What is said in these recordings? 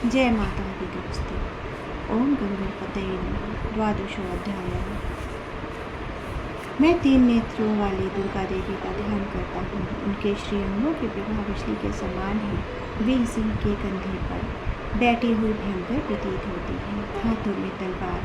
जय माता दी नमस्ते। ओम गंगणपतये नमः। द्वादशोऽध्यायः। मैं 3 नेत्रों वाली दुर्गा देवी का ध्यान करता हूँ। उनके श्रीअंगों की प्रभा बिजली के समान है। वे सिंह के कंधे पर बैठी हुई भयंकर प्रतीत होती है। हाथों में तलवार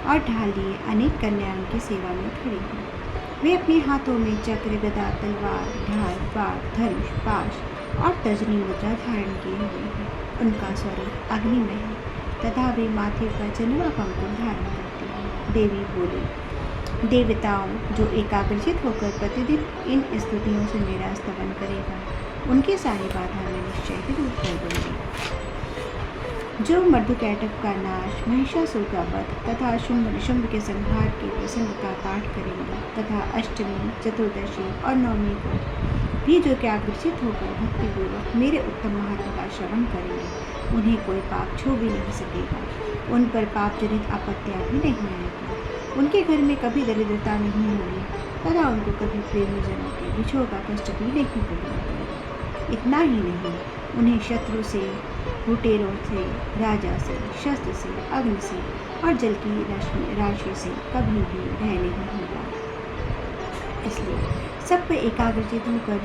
और ढाल लिए अनेक कन्याओं की सेवा में खड़ी हैं। वे अपने हाथों में चक्र, गदा, तलवार, ढाल, बाण, धनुष, पाश और तजनी मुद्रा धारण किए हुए हैं। उनका स्वरूप अग्निमय है तथा वे माथे पर चंद्रमा का मुकुट धारण करती है। देवी बोली, देवताओं, जो एकाग्रचित होकर प्रतिदिन इन स्तुतियों से मेरा स्तवन करेगा, उनकी सारी बाधा में निश्चय ही दूर कर दूंगी। जो मधुकैटभ का नाश, महिषासुर का वध तथा शुंभ निशुंभ के संहार के प्रसंग का पाठ करेंगे तथा अष्टमी, चतुर्दशी और नवमी को भी जो एकाग्रचित होकर भक्तिपूर्वक मेरे उत्तम महात्मा का श्रवण करेंगे, उन्हें कोई पाप छू भी नहीं सकेगा। उन पर पाप जनित आपत्तियाँ भी नहीं आएगी। उनके घर में कभी दरिद्रता नहीं होगी तथा उनको कभी प्रेमी जनों के बिछोह का कष्ट भी नहीं भोगना पड़ेगा। इतना ही नहीं, उन्हें शत्रु से, लुटेरों से, राजा से, शस्त्र से, अग्नि से और जल की राशि से कभी भी भय नहीं होगा। इसलिए सब पे एकाग्रचित होकर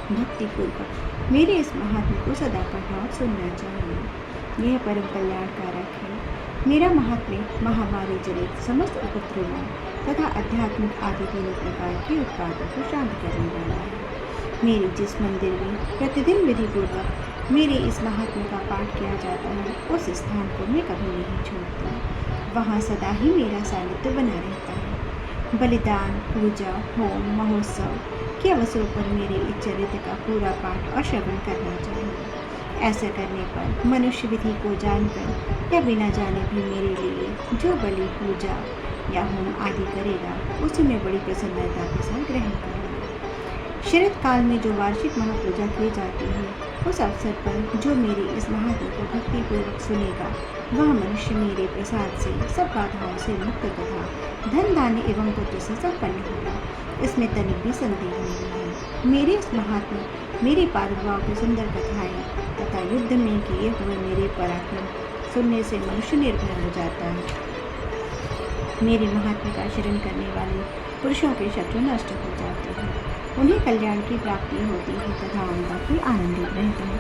भक्तिपूर्वक मेरे इस महात्म्य को सदा पढ़ना और सुनना चाहिए। यह परम कल्याणकारक है। मेरा महात्म्य महामारी जनित समस्त उपद्रवों तथा आध्यात्मिक आदि तीनों प्रकार के उत्पादों को शांत करने वाला है। मेरे जिस मंदिर में प्रतिदिन विधिपूर्वक मेरे इस महात्म्य का पाठ किया जाता है, उस स्थान को मैं कभी नहीं छोड़ती। वहाँ सदा ही मेरा सानिध्य बना रहता है। बलिदान, पूजा, होम, महोत्सव के अवसरों पर मेरे इस चरित्र का पूरा पाठ और श्रवण करना चाहिए। ऐसा करने पर मनुष्य विधि को जानकर या बिना जाने भी मेरे लिए जो बलि, पूजा या होम आदि करेगा, उसे मैं बड़ी प्रसन्नता के साथ ग्रहण करूँगा। शरद काल में जो वार्षिक महापूजा की जाती है, उस अवसर पर जो मेरे इस महात्म्य को भक्तिपूर्वक सुनेगा, वह मनुष्य मेरे प्रसाद से सब बाधाओं से मुक्त तथा धन, धान्य एवं पुत्र से संपन्न होगा। इसमें तनिक भी संदेह नहीं है। मेरे इस महात्म्य, मेरे प्रादुर्भाव की सुंदर कथाएं तथा युद्ध में किए हुए मेरे पराक्रम सुनने से मनुष्य निर्भय हो जाता है। मेरे महात्म्य का शरण करने वाले पुरुषों के शत्रु नष्ट हो जाते हैं। उन्हें कल्याण की प्राप्ति होती है तथा उनका भी आनंदित रहता है।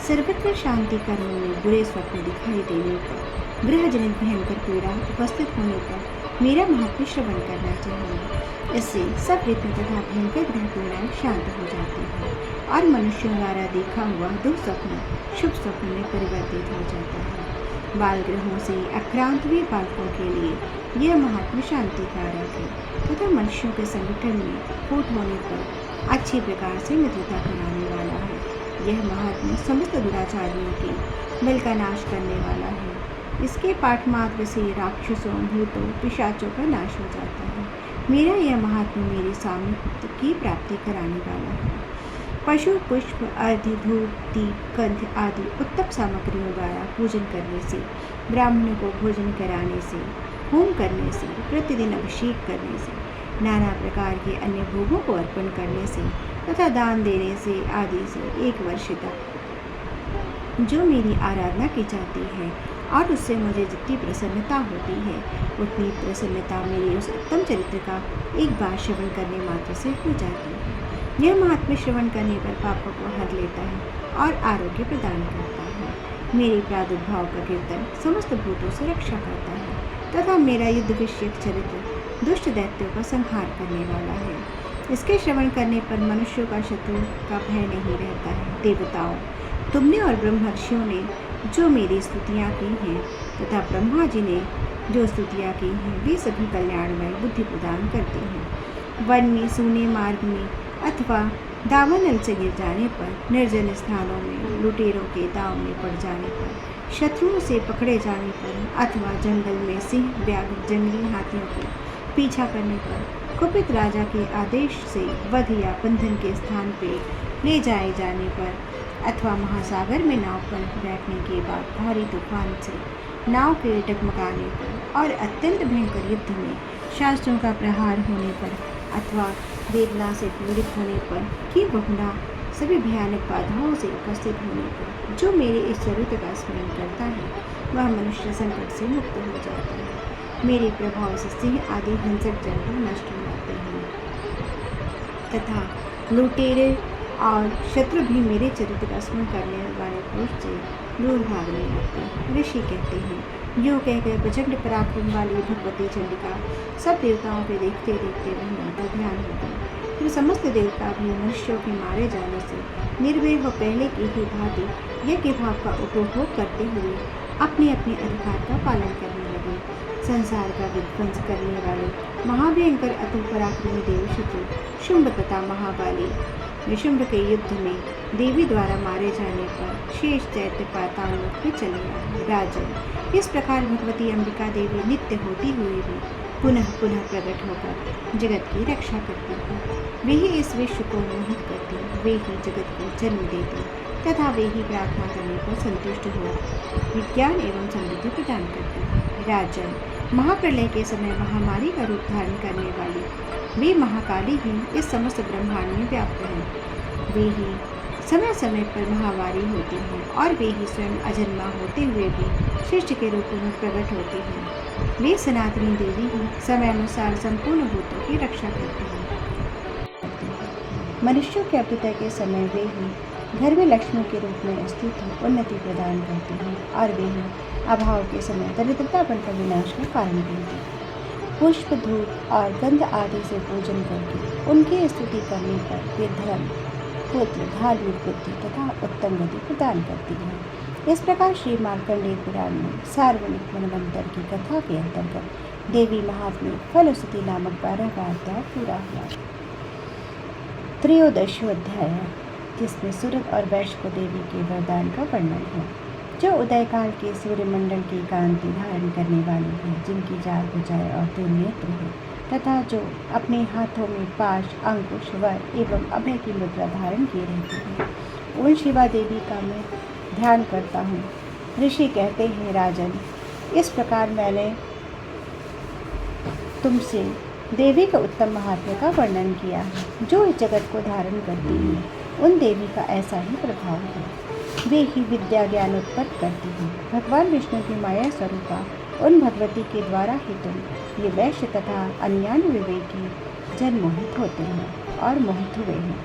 सर्वत्र शांति कर्मों में बुरे स्वप्न दिखाई देने पर, गृह जनित भयंकर पीड़ा उपस्थित होने पर मेरा महात्म्य श्रवण करना चाहिए। इससे सब विघ्न तथा भयंकर ग्रह पीड़ाएं शांत हो जाती हैं और मनुष्यों द्वारा देखा हुआ दुस्वप्न शुभ स्वप्न में परिवर्तित हो जाता है। बाल ग्रहों से आक्रांत हुए बालकों के लिए यह महात्म्य शांतिकारक है तथा मनुष्यों के संगठन में फूट होने पर अच्छी प्रकार से मित्रता कराने वाला है। यह महात्म्य समस्त दुराचारियों के बल का नाश करने वाला है। इसके पाठ मात्र से राक्षसों, भूतों, पिशाचों का नाश हो जाता है। मेरा यह महात्म्य मेरे सामिप्य की प्राप्ति कराने वाला है। पशु, पुष्प, अर्घ्य, धूप, दीप, गंध आदि उत्तम सामग्रियों द्वारा पूजन करने से, ब्राह्मणों को भोजन कराने से, होम करने से, प्रतिदिन अभिषेक करने से, नाना प्रकार के अन्य भोगों को अर्पण करने से तथा दान देने से आदि से 1 वर्ष तक जो मेरी आराधना की जाती है और उससे मुझे जितनी प्रसन्नता होती है, उतनी प्रसन्नता मेरे उस उत्तम चरित्र का एक बार श्रवण करने मात्र से हो जाती है। यह महात्म्य श्रवण करने पर पापों को हर लेता है और आरोग्य प्रदान करता है। मेरे प्रादुर्भाव का कीर्तन समस्त भूतों से रक्षा करता है तथा मेरा युद्ध विषयक चरित्र दुष्ट दैत्यों का संहार करने वाला है। इसके श्रवण करने पर मनुष्यों का शत्रु का भय नहीं रहता है। देवताओं, तुमने और ब्रह्मर्षियों ने जो मेरी स्तुतियाँ की हैं तथा ब्रह्मा जी ने जो स्तुतियाँ की हैं, वे सभी कल्याणमय बुद्धि प्रदान करते हैं। वन में, सूने मार्ग में अथवा दावानल से गिर जाने पर, निर्जन स्थानों में लुटेरों के दाव में पड़ जाने पर, शत्रुओं से पकड़े जाने पर अथवा जंगल में सिंह, व्याघ्र, जंगली हाथियों के पीछा करने पर, कुपित राजा के आदेश से वध या बंधन के स्थान पर ले जाए जाने पर अथवा महासागर में नाव पर बैठने के बाद भारी तूफान से नाव के डगमगाने पर और अत्यंत भयंकर युद्ध में शास्त्रों का प्रहार होने पर अथवा वेदना से पीड़ित होने पर कि बहुना सभी भयानक बाधाओं से उपस्थित होने पर जो मेरे इस चरित्र का स्मरण करता है वह मनुष्य संकट से मुक्त हो जाता है। मेरे प्रभाव से सिंह आदि हिंसक जानवर नष्ट हो जाते हैं तथा लुटेरे और शत्रु भी मेरे चरित्र का स्मरण करने वाले पुरुष से दूर भागने लगते हैं। ऋषि कहते हैं, यो कहकर प्रचंड पराक्रम वाली भगवती चंडिका सब देवताओं के देखते देखते वहीं उनका ध्यान हो गया। फिर समस्त देवता भी मनुष्यों के मारे जाने से निर्भय हो पहले की ही भांति यज्ञ भाव का उपभोग करते हुए अपने अपने अधिकार का पालन करने लगे। संसार का विध्वंस करने वाले महाभयंकर अतुल पराक्रमी देव शत्रु शुंभ तथा महाबाली निशुंभ के युद्ध में देवी द्वारा मारे जाने पर शेष दैत्य पाताल लोक में चले आए। राजन, इस प्रकार भगवती अंबिका देवी नित्य होती हुई भी पुनः पुनः प्रकट होकर जगत की रक्षा करती है। वे ही इस विश्व को मोहित करती, वे ही जगत को जन्म देती तथा वे ही प्रार्थना करने पर संतुष्ट हो विज्ञान एवं समृद्धि प्रदान करती है। राजन, महाप्रलय के समय महामारी का रूप धारण करने वाली वे महाकाली ही इस समस्त ब्रह्मांड में व्याप्त हैं। वे ही समय समय पर महामारी होती हैं और वे ही स्वयं अजन्मा होते हुए भी शिष्ट के रूप में प्रकट होती हैं। वे सनातनी देवी ही समय अनुसार संपूर्ण भूतों की रक्षा करती हैं। मनुष्यों के अभ्युदय के समय वे ही घर में लक्ष्मी के रूप में स्थित हो उन्नति प्रदान करती हैं और वे ही अभाव के समय दरिद्रतापन का विनाश का कारण बनती हैं। पुष्प, धूप और गंध आदि से पूजन करके उनकी स्तुति करने पर वे धर्म, पुत्र, धार्मिक बुद्धि तथा उत्तम गति प्रदान करती हैं। इस प्रकार श्री मार्कंडेय पुराण में सार्वजनिक मनवंतर की कथा के अंतर्गत देवी महात्म्य फलश्रुति नामक 12वां अध्याय पूरा हुआ। त्रयोदशो अध्याय, जिसमें सूरज और वैश्य को देवी के वरदान का वर्णन है, जो उदयकाल के सूर्यमंडल की कांति धारण करने वाली है, जिनकी 4 भुजाएं और 3 नेत्र हैं तथा जो अपने हाथों में पाश, अंकुश, वर एवं अभय की मुद्रा धारण किए रहती हैं। उन शिवा देवी का मैं ध्यान करता हूँ। ऋषि कहते हैं, राजन, इस प्रकार मैंने तुमसे देवी का उत्तम महात्म्य का वर्णन किया है। जो इस जगत को धारण करती है उन देवी का ऐसा ही प्रभाव है। वे ही विद्या ज्ञान उत्पन्न करती हैं। भगवान विष्णु की माया स्वरूपा उन भगवती के द्वारा ही तुम ये वैश्य तथा अन्यान्य विवेकी जन मोहित होते हैं और मोहित हुए हैं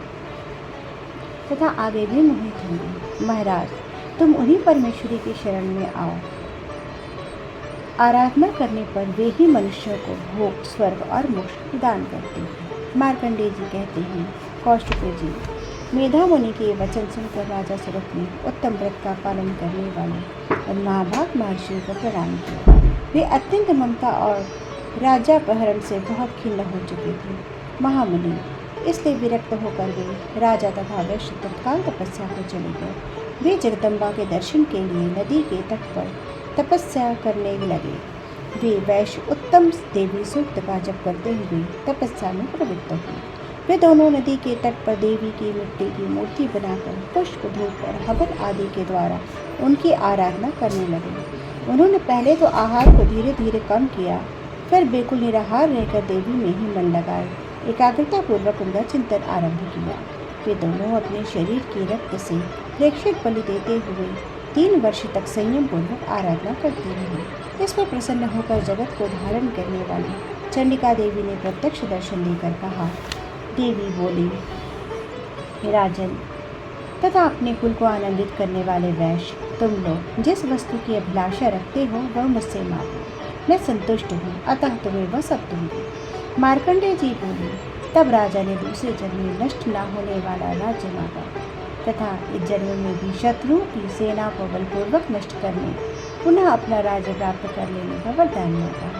तथा आगे भी मोहित होंगे। महाराज, तुम उन्हीं परमेश्वरी की शरण में आओ। आराधना करने पर वे ही मनुष्यों को भोग, स्वर्ग और मोक्ष प्रदान करती हैं। मार्कंडेय जी कहते हैं, कौशिक जी, मेधा मुनि के वचन सुनकर राजा सूरत ने उत्तम व्रत का पालन करने वाले और महाभाग महर्षियों को प्रणाम किया। वे अत्यंत ममता और राज्यापहरण से बहुत खिन्न हो चुके थे। महामुनि, इसलिए विरक्त होकर वे राजा तथा वैश्य तत्काल तपस्या को चले गए। वे जगदम्बा के दर्शन के लिए नदी के तट पर तपस्या करने लगे। वे वैश्य उत्तम देवी सूक्त का जप करते हुए तपस्या में प्रवृत्त हुए। वे दोनों नदी के तट पर देवी की मिट्टी की मूर्ति बनाकर पुष्प, धूप और हवन आदि के द्वारा उनकी आराधना करने लगे। उन्होंने पहले तो आहार को धीरे धीरे कम किया, फिर बिल्कुल निराहार रहकर देवी में ही मन लगाए एकाग्रता पूर्वक उनका चिंतन आरंभ किया। वे दोनों अपने शरीर के रक्त से प्रेक्षित बलि देते हुए 3 वर्ष तक संयम पूर्वक आराधना करते रहे। इस पर प्रसन्न होकर जगत को धारण करने वाली चंडिका देवी ने प्रत्यक्ष दर्शन देकर कहा। देवी बोली, राजन तथा अपने कुल को आनंदित करने वाले वैश्य, तुम लोग जिस वस्तु की अभिलाषा रखते हो वह मुझसे मांगो, मैं संतुष्ट हूँ, अतः तुम्हें वह सब दूंगी। मार्कंडेय जी बोले, तब राजा ने दूसरे जन्म में नष्ट न होने वाला राज्य मांगा तथा इस जन्म में भी शत्रुओं की सेना को बलपूर्वक नष्ट करने, पुनः अपना राज्य प्राप्त कर लेने का वरदान मांगा।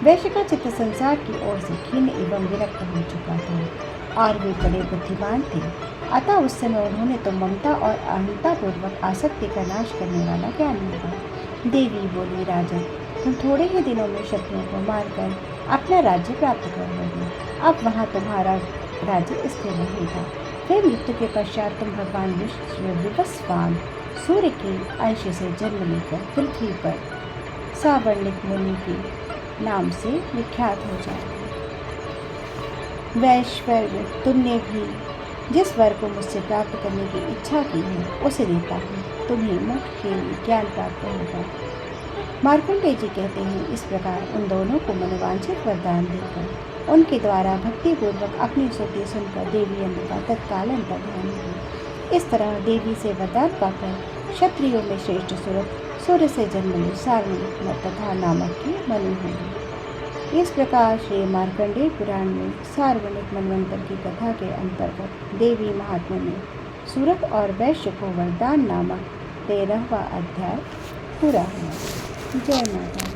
वैश्य का चित्त संसार की ओर से खिन्न एवं विरक्त हो चुका था और वे बड़े बुद्धिमान थे, अतः उस समय उन्होंने तो ममता और अहंता पूर्वक आसक्ति का नाश करने वाला ज्ञान मांगा। देवी बोली, राजन तुम थोड़े ही दिनों में शत्रुओं को मारकर अपना राज्य प्राप्त कर लोगे। अब वहाँ तुम्हारा राज्य स्थिर रहेगा। फिर मृत्यु के पश्चात तुम भगवान विष्णु विवस्वान सूर्य के अंश से जन्म लेकर पृथ्वी पर सावर्णिक मुनि के नाम से विख्यात हो जाओगे। वैश्वर्य, तुमने भी जिस वर को मुझसे प्राप्त करने की इच्छा की है उसे देता हूँ। तुम्हें मोक्ष के लिए ज्ञान प्राप्त होगा। मार्कंडेय जी कहते हैं, इस प्रकार उन दोनों को मनोवांछित वरदान देकर उनके द्वारा भक्तिपूर्वक अपनी स्तुति सुनकर देवी अंबिका तत्काल अंतर्ध्यान हुई। इस तरह देवी से वरदान पाकर क्षत्रियों में श्रेष्ठ सुरत सूर्य से जन्म ले सार्वनिक तथा नामक की मनु होंगी। इस प्रकार श्री मार्कंडेय पुराण में सार्वनिक मनवंतर की कथा के अंतर्गत देवी महात्म्य में सूरत और वैश्य को वरदान नामक 13वां अध्याय पूरा हुआ। जय माता।